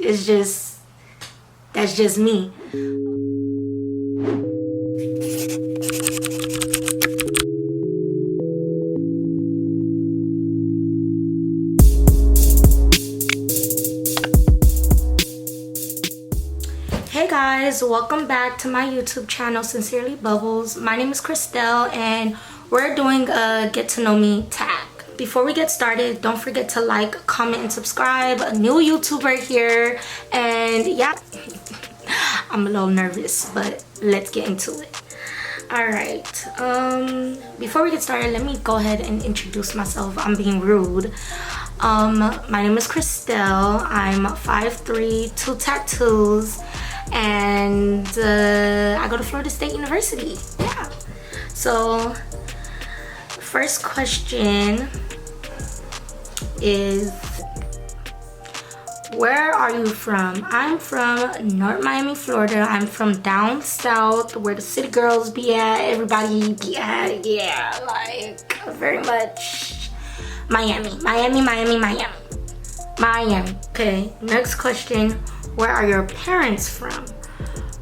that's just me. Hey guys, welcome back to my YouTube channel, Sincerely Bubbles. My name is Christelle and we're doing a get to know me tag. Before we get started, don't forget to like, comment, and subscribe. A new YouTuber here, and yeah, I'm a little nervous, but let's get into it. Alright, before we get started, let me go ahead and introduce myself. I'm being rude. My name is Christelle. I'm 5'3", 2 tattoos, and I go to Florida State University. Yeah. So, first question is, where are you from? I'm from North Miami, Florida. I'm from down south where the city girls be at, everybody be at. Yeah, like very much Miami. Okay, next question. Where are your parents from?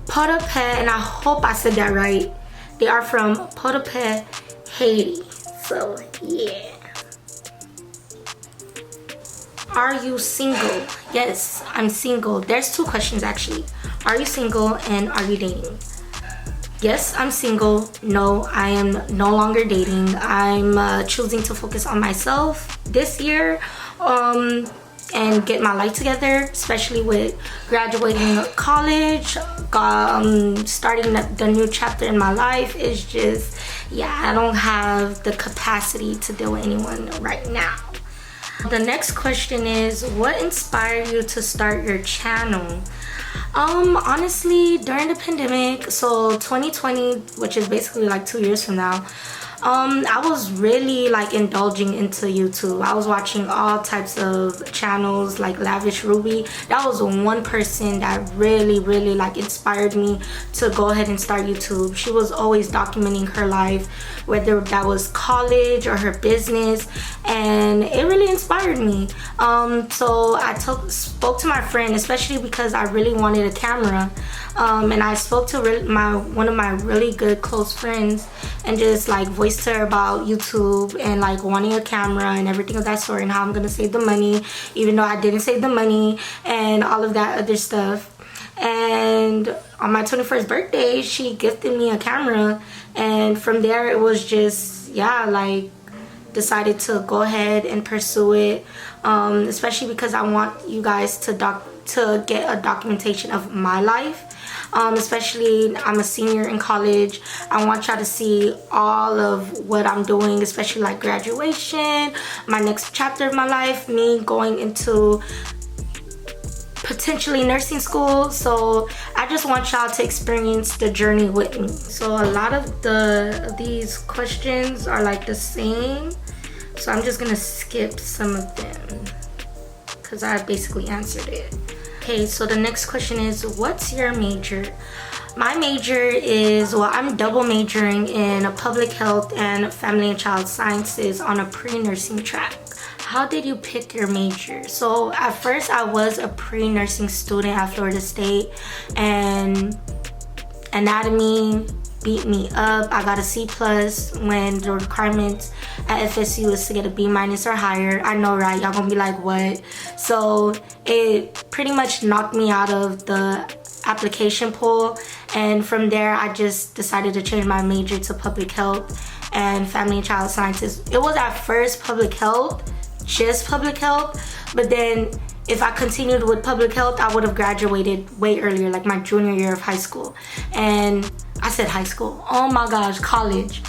Port-au-Paix, and I hope I said that right. They are from Port-au-Paix, Haiti. So yeah. Are you single? Yes, I'm single. There's two questions actually. Are you single and are you dating? Yes, I'm single. No, I am no longer dating. I'm choosing to focus on myself this year and get my life together, especially with graduating college, starting the new chapter in my life. Is just, yeah, I don't have the capacity to deal with anyone right now. The next question is, what inspired you to start your channel? Honestly, during the pandemic, so 2020, which is basically like 2 years from now, I was really like indulging into YouTube. I was watching all types of channels like Lavish Ruby. That was one person that really like inspired me to go ahead and start YouTube. She was always documenting her life, whether that was college or her business, and it really inspired me. So I spoke to my friend, especially because I really wanted a camera, and I spoke to one of my really good close friends and just like voiced to her about YouTube and like wanting a camera and everything of that sort, and how I'm gonna save the money, even though I didn't save the money, and all of that other stuff. And on my 21st birthday, she gifted me a camera, and from there it was just, yeah, like decided to go ahead and pursue it, especially because I want you guys to get a documentation of my life. Especially I'm a senior in college. I want y'all to see all of what I'm doing, especially like graduation, my next chapter of my life, me going into potentially nursing school. So I just want y'all to experience the journey with me. So a lot of these questions are like the same, so I'm just gonna skip some of them because I basically answered it. Okay, so the next question is, what's your major? My major is, well, I'm double majoring in public health and family and child sciences on a pre-nursing track. How did you pick your major? So at first I was a pre-nursing student at Florida State, and anatomy beat me up. I got a C+ when the requirements at FSU is to get a B- or higher. I know, right? Y'all gonna be like, what? So it pretty much knocked me out of the application pool, and from there I just decided to change my major to public health and family and child sciences. It was at first public health, just public health, but then if I continued with public health, I would have graduated way earlier, like my junior year of high school. And I said high school, oh my gosh, college.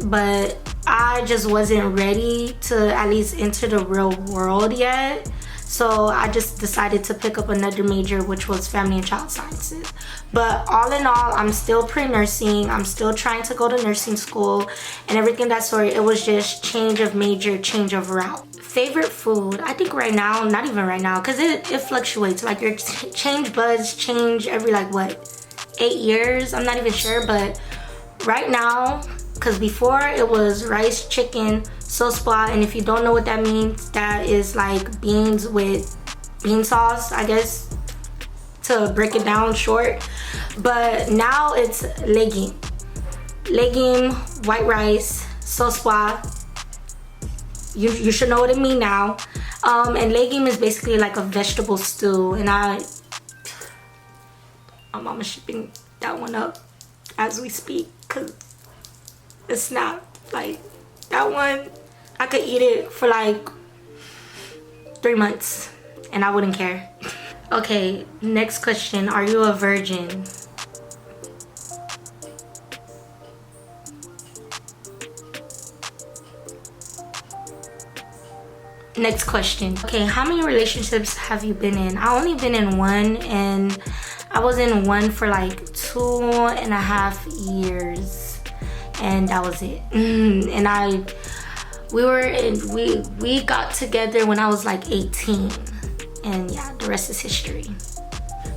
But I just wasn't ready to at least enter the real world yet. So I just decided to pick up another major, which was family and child sciences. But all in all, I'm still pre-nursing. I'm still trying to go to nursing school and everything that sort. It was just change of major, change of route. Favorite food? I think right now, not even right now, because it fluctuates. Like your change buds change every like what, 8 years? I'm not even sure, but right now, because before it was rice, chicken, sospa, and if you don't know what that means, that is like beans with bean sauce, I guess, to break it down short. But now it's legume, white rice, soswa. You should know what it means now. And legume is basically like a vegetable stew, and my mama's shipping that one up as we speak, because it's not like that one. I could eat it for like 3 months and I wouldn't care. Okay, next question. Are you a virgin? Next question. Okay, how many relationships have you been in? I only been in one, and I was in one for like 2.5 years, and that was it. And we got together when I was like 18, and yeah, the rest is history.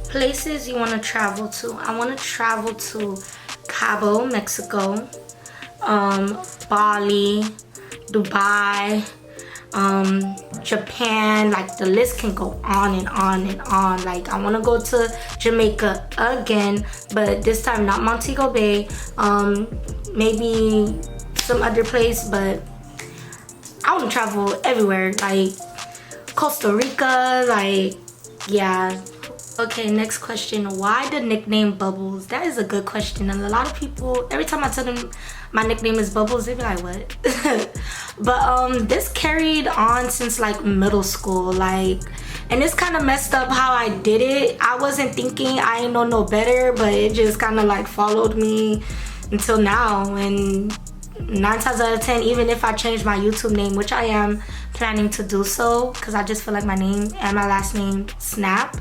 Places you want to travel to? I want to travel to Cabo, Mexico, Bali, Dubai, Japan. Like, the list can go on and on and on. Like, I want to go to Jamaica again, but this time not Montego Bay, maybe some other place, but I want to travel everywhere, like Costa Rica, like, yeah. Okay, next question. Why the nickname Bubblez? That is a good question, and a lot of people, every time I tell them my nickname is Bubblez, they be like, what? But this carried on since like middle school, like, and it's kind of messed up how I did it. I wasn't thinking, I ain't know no better, but it just kind of like followed me until now. And 9 times out of 10, even if I change my YouTube name, which I am planning to do so, because I just feel like my name and my last name snap,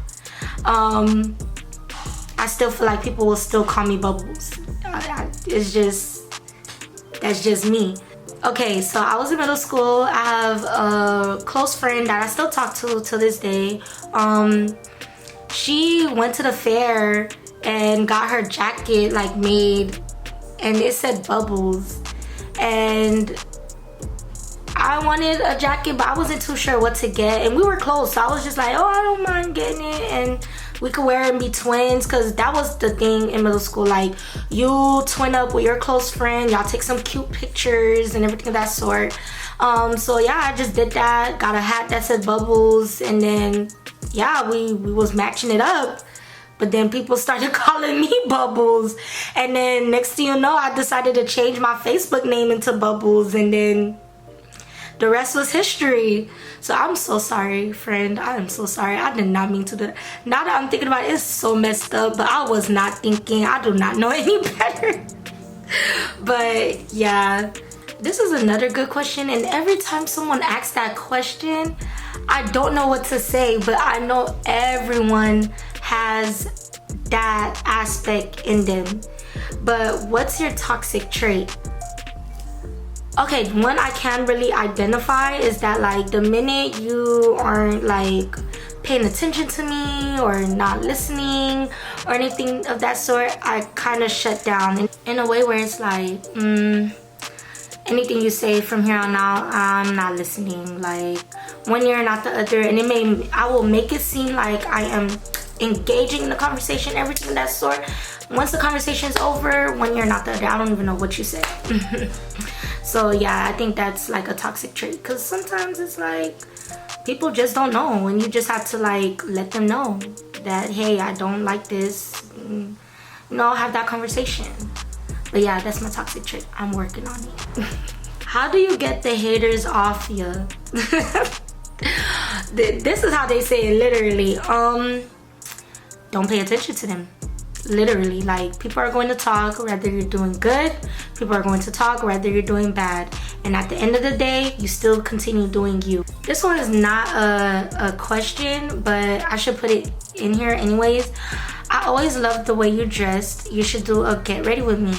I still feel like people will still call me Bubblez. That's just me. Okay, so I was in middle school. I have a close friend that I still talk to this day. She went to the fair and got her jacket like made, and it said Bubblez. And I wanted a jacket, but I wasn't too sure what to get, and we were close, so I was just like, oh, I don't mind getting it, and we could wear it and be twins, because that was the thing in middle school. Like, you twin up with your close friend, y'all take some cute pictures and everything of that sort. So yeah, I just did that, got a hat that said Bubblez, and then yeah, we was matching it up. But then people started calling me Bubblez, and then next thing you know, I decided to change my Facebook name into Bubblez, and then the rest was history. So I'm so sorry, friend. I am so sorry. I did not mean to do that. Now that I'm thinking about it, it's so messed up, but I was not thinking. I do not know any better. But yeah, this is another good question, and every time someone asks that question, I don't know what to say, but I know everyone has that aspect in them. But what's your toxic trait? Okay, one I can really identify is that, like, the minute you aren't like paying attention to me or not listening or anything of that sort, I kind of shut down in a way where it's like, anything you say from here on out, I'm not listening. Like, one ear not the other, and I will make it seem like I am engaging in the conversation, everything of that sort. Once the conversation's over, one ear not the other. I don't even know what you said. So yeah, I think that's like a toxic trait, because sometimes it's like people just don't know, and you just have to like let them know that, hey, I don't like this, you know, have that conversation. But yeah, that's my toxic trait. I'm working on it. How do you get the haters off you? This is how they say it, literally. Don't pay attention to them. Literally, like, people are going to talk whether you're doing good. People are going to talk whether you're doing bad. And at the end of the day, you still continue doing you. This one is not a question, but I should put it in here anyways. I always loved the way you dressed. You should do a get ready with me.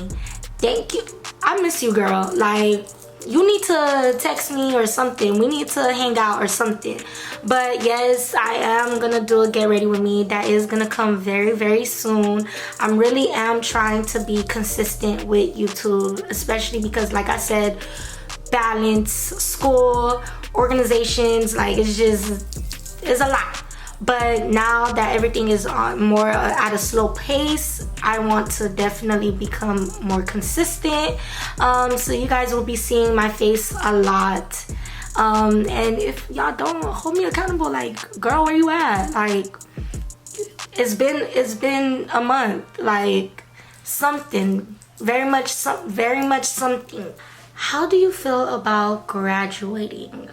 Thank you. I miss you, girl. Like, you need to text me or something. We need to hang out or something. But yes, I am gonna do a get ready with me. That is gonna come very, very soon. I really am trying to be consistent with YouTube, especially because, like I said, balance, school, organizations, like, it's a lot. But now that everything is on more at a slow pace, I want to definitely become more consistent. So you guys will be seeing my face a lot. And if y'all don't hold me accountable, like, girl, where you at? Like, it's been a month. Like, something very much something. How do you feel about graduating?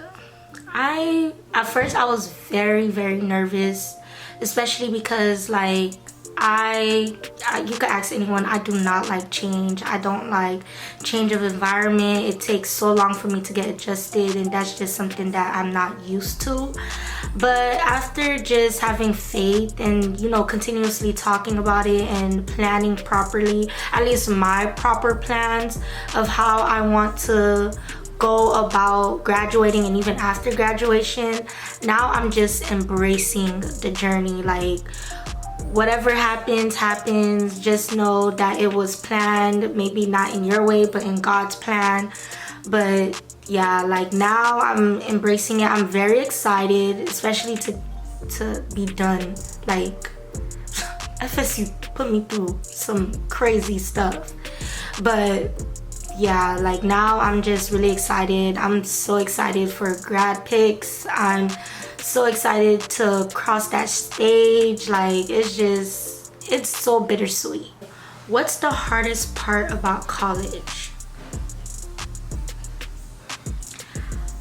At first I was very nervous, especially because like I you could ask anyone, I do not like change. I don't like change of environment. It takes so long for me to get adjusted, and that's just something that I'm not used to. But after just having faith and, you know, continuously talking about it and planning properly, at least my proper plans of how I want to go about graduating and even after graduation, now I'm just embracing the journey. Like, whatever happens, just know that it was planned, maybe not in your way, but in God's plan. But yeah, like, now I'm embracing it. I'm very excited, especially to be done. Like, FSU put me through some crazy stuff, but yeah, like, now I'm just really excited. I'm so excited for grad pics. I'm so excited to cross that stage. Like, it's so bittersweet. What's the hardest part about college?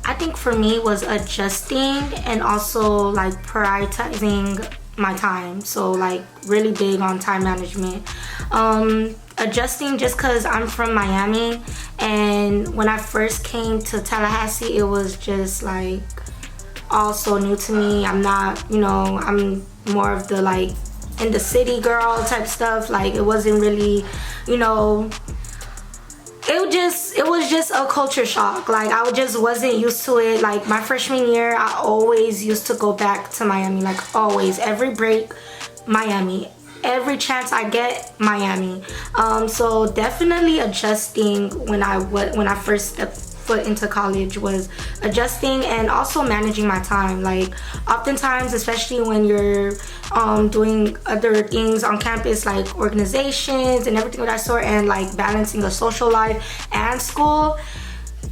I think for me was adjusting and also like prioritizing my time. So like, really big on time management. Adjusting just because I'm from Miami, and when I first came to Tallahassee, it was just like all so new to me. I'm not, you know, I'm more of the like in the city girl type stuff. Like, it wasn't really, you know, it was just a culture shock. Like, I just wasn't used to it. Like, my freshman year, I always used to go back to Miami. Like, always, every break, Miami. Every chance I get, Miami. So definitely adjusting when I first stepped foot into college was adjusting and also managing my time. Like, oftentimes, especially when you're doing other things on campus, like organizations and everything of that sort, and like balancing a social life and school,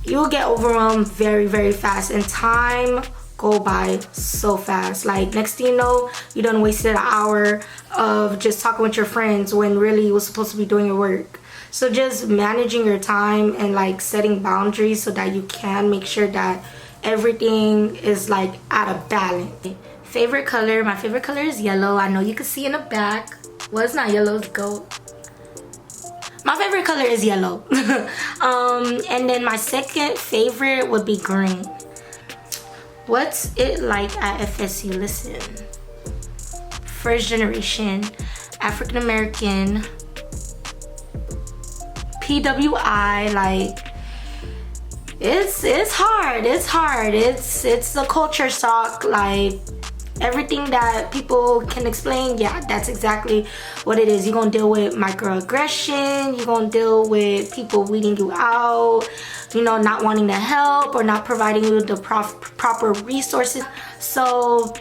you'll get overwhelmed very fast, and time go by so fast. Like, next thing you know, you done wasted an hour of just talking with your friends when really you was supposed to be doing your work. So just managing your time and like setting boundaries so that you can make sure that everything is like at a balance. Favorite color? My favorite color is yellow. I know you can see in the back. Well, it's not yellow, it's gold. My favorite color is yellow. And then my second favorite would be green. What's it like at FSU? Listen, first generation, African American, PWI, like, it's hard. It's a culture shock. Like, everything that people can explain, yeah, that's exactly what it is. You're gonna deal with microaggression, you're gonna deal with people weeding you out, you know, not wanting to help or not providing you the proper resources. So,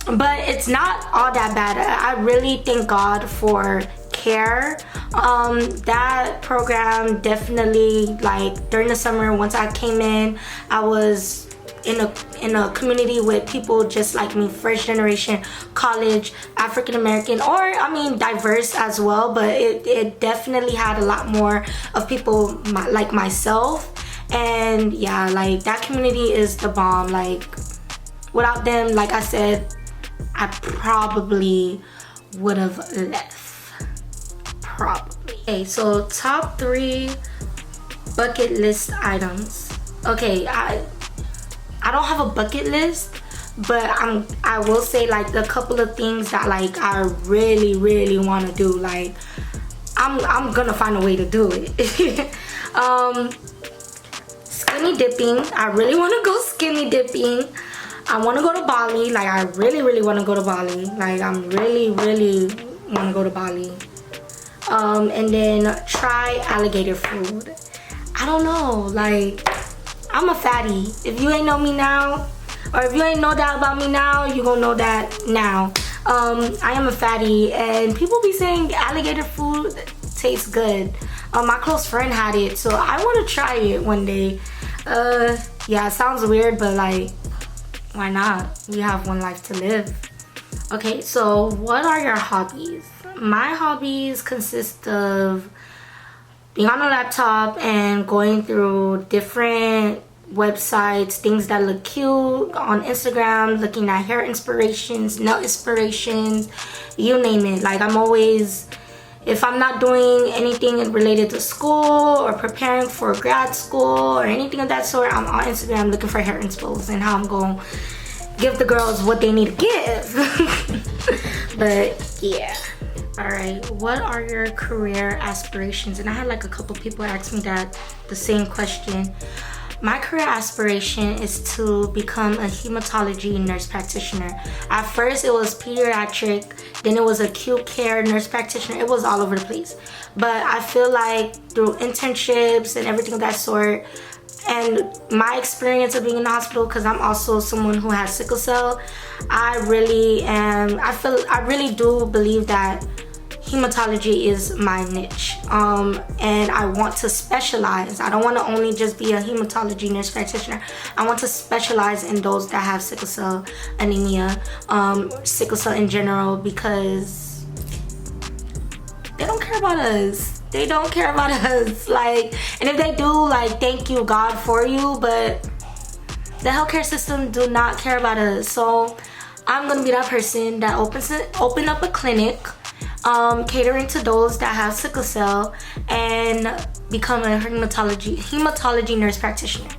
but it's not all that bad. I really thank God for CARE. That program definitely, like, during the summer, once I came in, I was in a community with people just like me, first generation, college, African American, or I mean diverse as well, but it definitely had a lot more of people like myself. And yeah, like, that community is the bomb. Like, without them, like I said, I probably would have left. Probably. Okay, so top 3 bucket list items. Okay, I don't have a bucket list, but I will say, like, a couple of things that, like, I really want to do. Like, I'm gonna find a way to do it. Skinny dipping. I really want to go skinny dipping. I want to go to Bali. Like, I really want to go to Bali. Like, I'm really want to go to Bali. And then try alligator food. I don't know, like, I'm a fatty. If you ain't know me now, Or if you ain't know that about me now, you gonna know that now. I am a fatty, and people be saying alligator food tastes good. My close friend had it, so I want to try it one day. Yeah, it sounds weird, but like, why not? We have one life to live. Okay, so what are your hobbies? My hobbies consist of being on a laptop and going through different websites, things that look cute on Instagram, looking at hair inspirations, nail inspirations, you name it. Like, I'm always, if I'm not doing anything related to school or preparing for grad school or anything of that sort, I'm on Instagram looking for hair inspos and how I'm going to give the girls what they need to give. But yeah. Alright, what are your career aspirations? And I had like a couple people ask me that, the same question. My career aspiration is to become a hematology nurse practitioner. At first it was pediatric, then it was acute care nurse practitioner. It was all over the place. But I feel like through internships and everything of that sort, and my experience of being in the hospital, because I'm also someone who has sickle cell, I really do believe that hematology is my niche, and I want to specialize. I don't want to only just be a hematology nurse practitioner. I want to specialize in those that have sickle cell anemia, sickle cell in general, because they don't care about us. They don't care about us. Like, and if they do, like, thank you God for you, but the healthcare system do not care about us. So I'm gonna be that person that open up a clinic, catering to those that have sickle cell, and become a hematology nurse practitioner.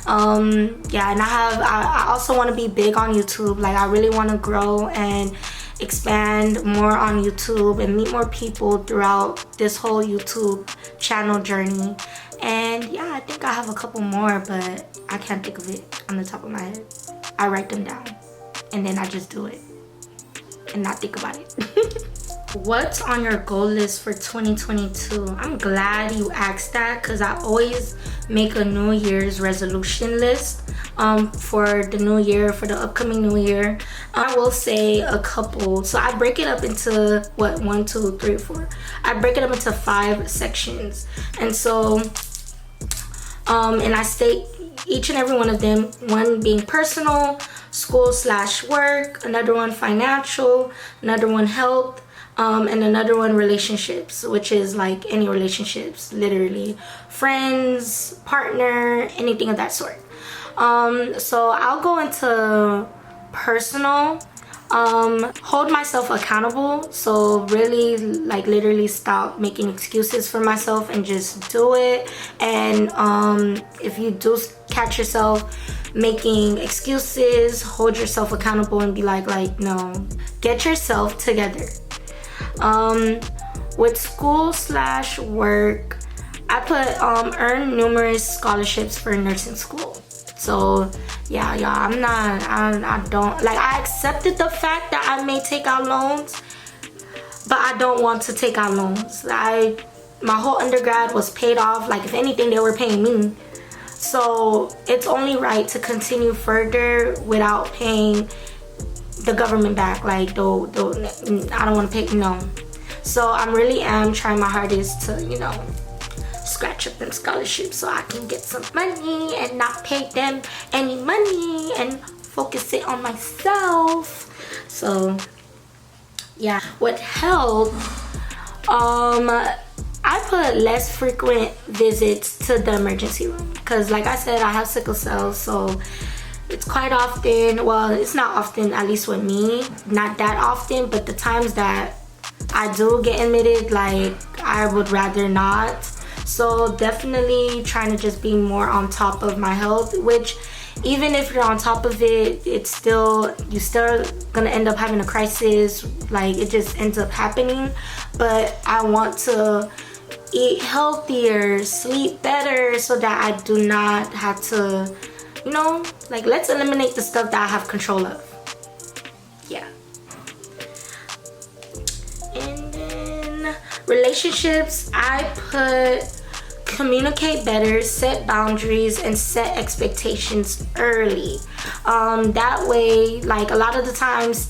Yeah, and I also want to be big on YouTube. Like, I really want to grow and expand more on YouTube and meet more people throughout this whole YouTube channel journey. And yeah, I think I have a couple more, but I can't think of it on the top of my head. I write them down and then I just do it and not think about it. What's on your goal list for 2022? I'm glad you asked that, because I always make a New Year's resolution list for the new year, for the upcoming new year. I will say a couple. So I break it up into what, 1, 2, 3, 4. I break it up into 5 sections, and so and I state each and every one of them. One being personal, school/work, another one financial, another one health, and another one relationships, which is like any relationships, literally friends, partner, anything of that sort. So I'll go into personal. Hold myself accountable. So really, like, literally stop making excuses for myself and just do it. And if you do catch yourself making excuses, hold yourself accountable and be like no, get yourself together. With school/work, I put earn numerous scholarships for nursing school. So yeah, y'all, I don't, like, I accepted the fact that I may take out loans, but I don't want to take out loans. My whole undergrad was paid off. Like, if anything, they were paying me. So it's only right to continue further without paying the government back. Like, I don't want to pay, no. So I really am trying my hardest to, you know, scratch up them scholarships so I can get some money and not pay them any money and focus it on myself. So yeah, with health, I put less frequent visits to the emergency room, because like I said, I have sickle cell, so it's quite often, well, it's not often, at least with me, not that often, but the times that I do get admitted, like, I would rather not. So definitely trying to just be more on top of my health, which even if you're on top of it, you're still gonna end up having a crisis. Like, it just ends up happening. But I want to eat healthier, sleep better, so that I do not have to, you know, like, let's eliminate the stuff that I have control of. Yeah. And then relationships, I put communicate better, set boundaries, and set expectations early. That way, like a lot of the times,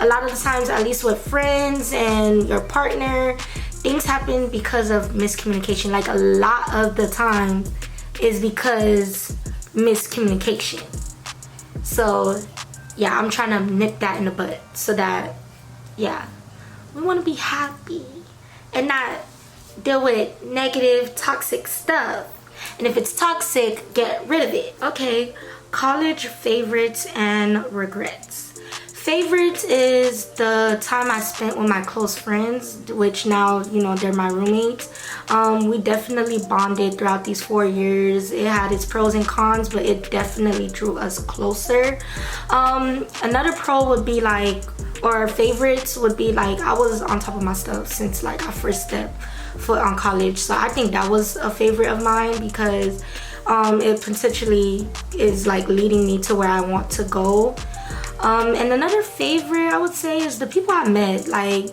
at least with friends and your partner, things happen because of miscommunication. Like a lot of the time is because miscommunication. So yeah, I'm trying to nip that in the bud so that, yeah, we want to be happy and not deal with negative, toxic stuff. And if it's toxic, get rid of it. Okay, college favorites and regrets. Favorites is the time I spent with my close friends, which now, you know, they're my roommates. We definitely bonded throughout these 4 years. It had its pros and cons, but it definitely drew us closer. Another pro would be like, or favorites would be like, I was on top of my stuff since like I first stepped foot on college. So I think that was a favorite of mine because it potentially is like leading me to where I want to go. And another favorite I would say is the people I met. Like,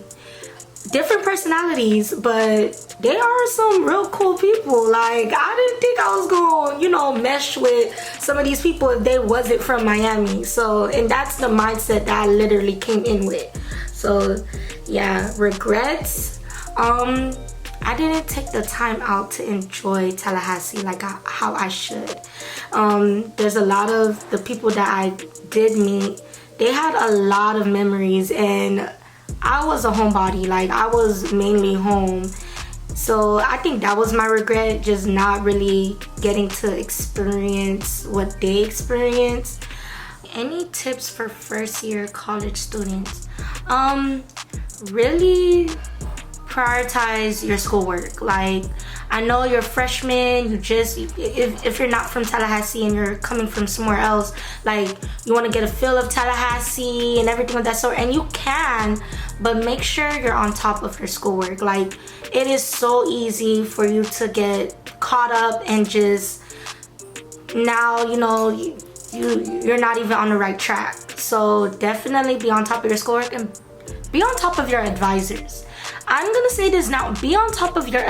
different personalities, but they are some real cool people. Like, I didn't think I was gonna, you know, mesh with some of these people if they wasn't from Miami. So, and that's the mindset that I literally came in with. So yeah, regrets. I didn't take the time out to enjoy Tallahassee like how I should. There's a lot of the people that I did meet, they had a lot of memories, and I was a homebody. Like, I was mainly home. So I think that was my regret, just not really getting to experience what they experienced. Any tips for first year college students? Really prioritize your schoolwork. Like, I know you're freshmen, if you're not from Tallahassee and you're coming from somewhere else, like, you want to get a feel of Tallahassee and everything of that sort, and you can, but make sure you're on top of your schoolwork. Like, it is so easy for you to get caught up and just, now, you know, you're not even on the right track. So definitely be on top of your schoolwork and be on top of your advisors. I'm gonna say this now, be on top of your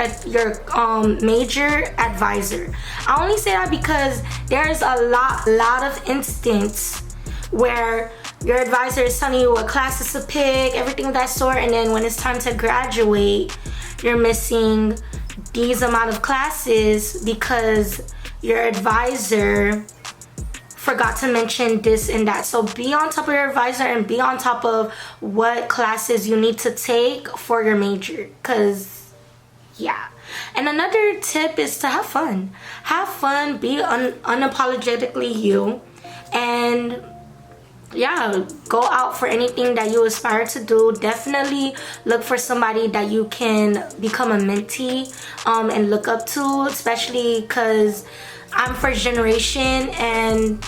major advisor. I only say that because there's a lot of instance where your advisor is telling you what classes to pick, everything of that sort, and then when it's time to graduate, you're missing these amount of classes because your advisor forgot to mention this and that. So be on top of your advisor and be on top of what classes you need to take for your major, because yeah. And another tip is to have fun. Have fun, be unapologetically you, and yeah, go out for anything that you aspire to do. Definitely look for somebody that you can become a mentee and look up to, especially because I'm first generation, and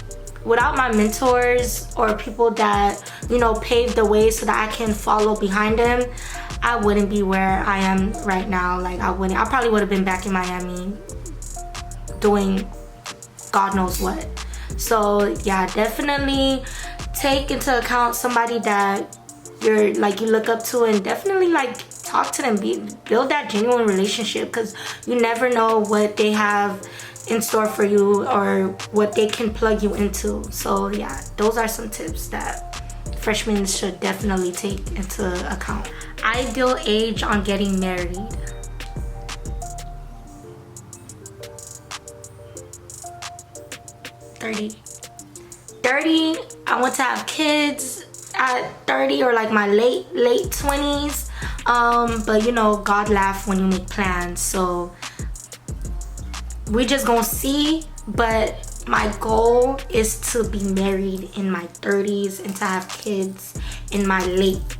without my mentors or people that, you know, paved the way so that I can follow behind them, I wouldn't be where I am right now. Like, I probably would have been back in Miami doing God knows what. So yeah, definitely take into account somebody that you look up to, and definitely like talk to them, build that genuine relationship, because you never know what they have in store for you or what they can plug you into. So yeah, those are some tips that freshmen should definitely take into account. Ideal age on getting married. 30. I want to have kids at 30 or like my late 20s. But you know, God laughs when you make plans, so we just gonna see. But my goal is to be married in my 30s and to have kids in my late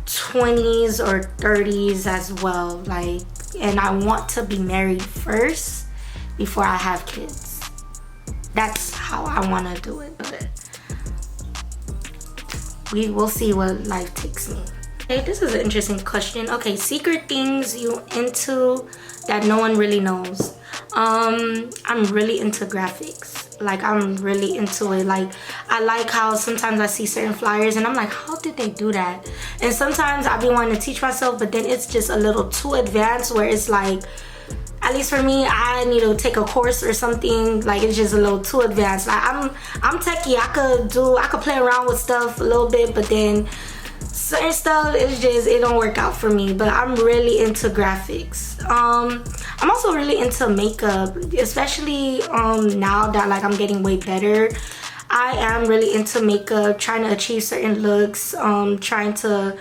20s or 30s as well. Like, and I want to be married first before I have kids. That's how I want to do it. But we will see what life takes me. Okay, this is an interesting question. Okay, secret things you into that no one really knows. I'm really into graphics. Like, I'm really into it. Like, I like how sometimes I see certain flyers and I'm like, how did they do that? And sometimes I be wanting to teach myself, but then it's just a little too advanced where it's like, at least for me, I need to take a course or something. Like, it's just a little too advanced. Like, I'm techie. I could play around with stuff a little bit, but then certain stuff, it don't work out for me. But I'm really into graphics. I'm also really into makeup, especially now that like I'm getting way better. I am really into makeup, trying to achieve certain looks, trying to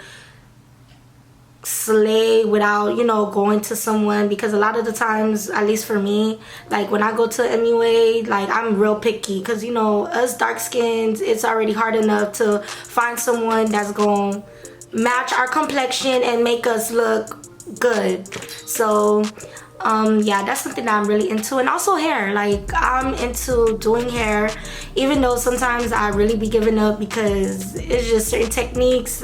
slay without, you know, going to someone, because a lot of the times, at least for me, like when I go to MUA, like I'm real picky, because you know, us dark skins, it's already hard enough to find someone that's gonna match our complexion and make us look good. So yeah, that's something that I'm really into. And also hair, like I'm into doing hair, even though sometimes I really be giving up because it's just certain techniques,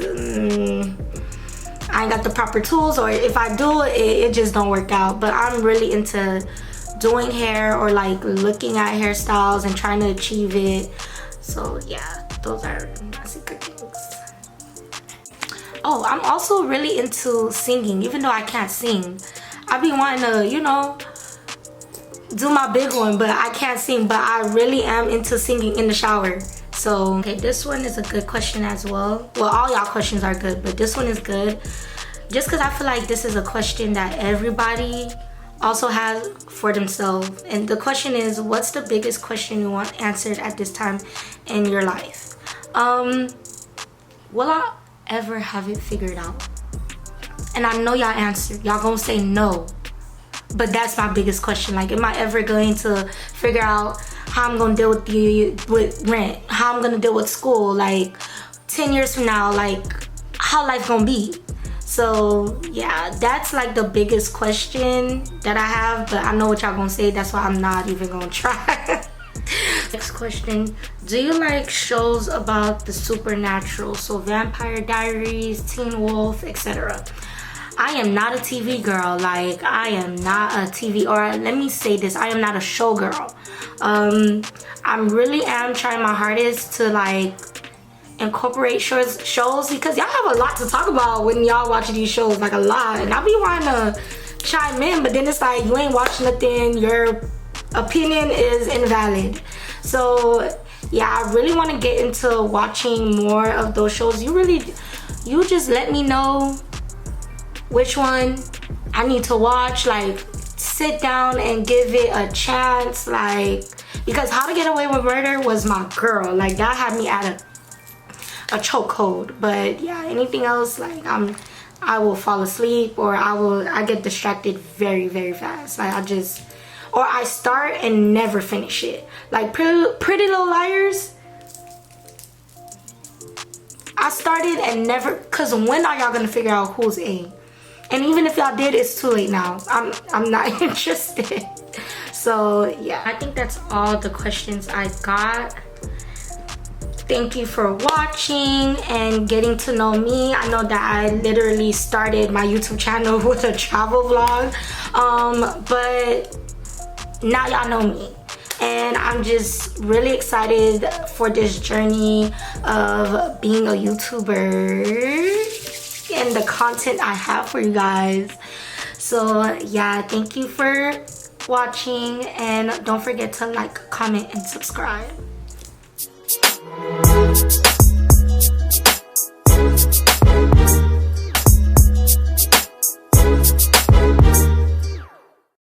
I ain't got the proper tools, or if I do it just don't work out. But I'm really into doing hair, or like looking at hairstyles and trying to achieve it. So yeah, those are my secret things. Oh, I'm also really into singing, even though I can't sing. I be wanting to, you know, do my big one, but I can't sing. But I really am into singing in the shower. So, okay, this one is a good question as well. Well, all y'all questions are good, but this one is good. Just because I feel like this is a question that everybody also has for themselves. And the question is, what's the biggest question you want answered at this time in your life? Will I ever have it figured out? And I know y'all answer. Y'all gonna say no. But that's my biggest question. Like, am I ever going to figure out how I'm gonna deal with rent? How I'm gonna deal with school? Like, 10 years from now, like, how life gonna be? So, yeah, that's like the biggest question that I have. But I know what y'all gonna say. That's why I'm not even gonna try. Next question. Do you like shows about the supernatural? So, Vampire Diaries, Teen Wolf, etc. I am not a TV girl. Like, I am not a TV, or let me say this, I am not a show girl. I really am trying my hardest to like incorporate shows, because y'all have a lot to talk about when y'all watch these shows, like a lot. And I be wanting to chime in, but then it's like, you ain't watching nothing, your opinion is invalid. So yeah, I really want to get into watching more of those shows. You just let me know which one I need to watch. Like, sit down and give it a chance. Like, because How to Get Away with Murder was my girl. Like, that had me at a chokehold. But yeah, anything else, like, I will fall asleep, or I get distracted very, very fast. Like, I start and never finish it. Like Pretty Little Liars, I started and never, cause when are y'all gonna figure out who's A? And even if y'all did, it's too late now. I'm not interested. So yeah, I think that's all the questions I got. Thank you for watching and getting to know me. I know that I literally started my YouTube channel with a travel vlog, but now y'all know me. And I'm just really excited for this journey of being a YouTuber and the content I have for you guys. So yeah, thank you for watching, and don't forget to like, comment, and subscribe.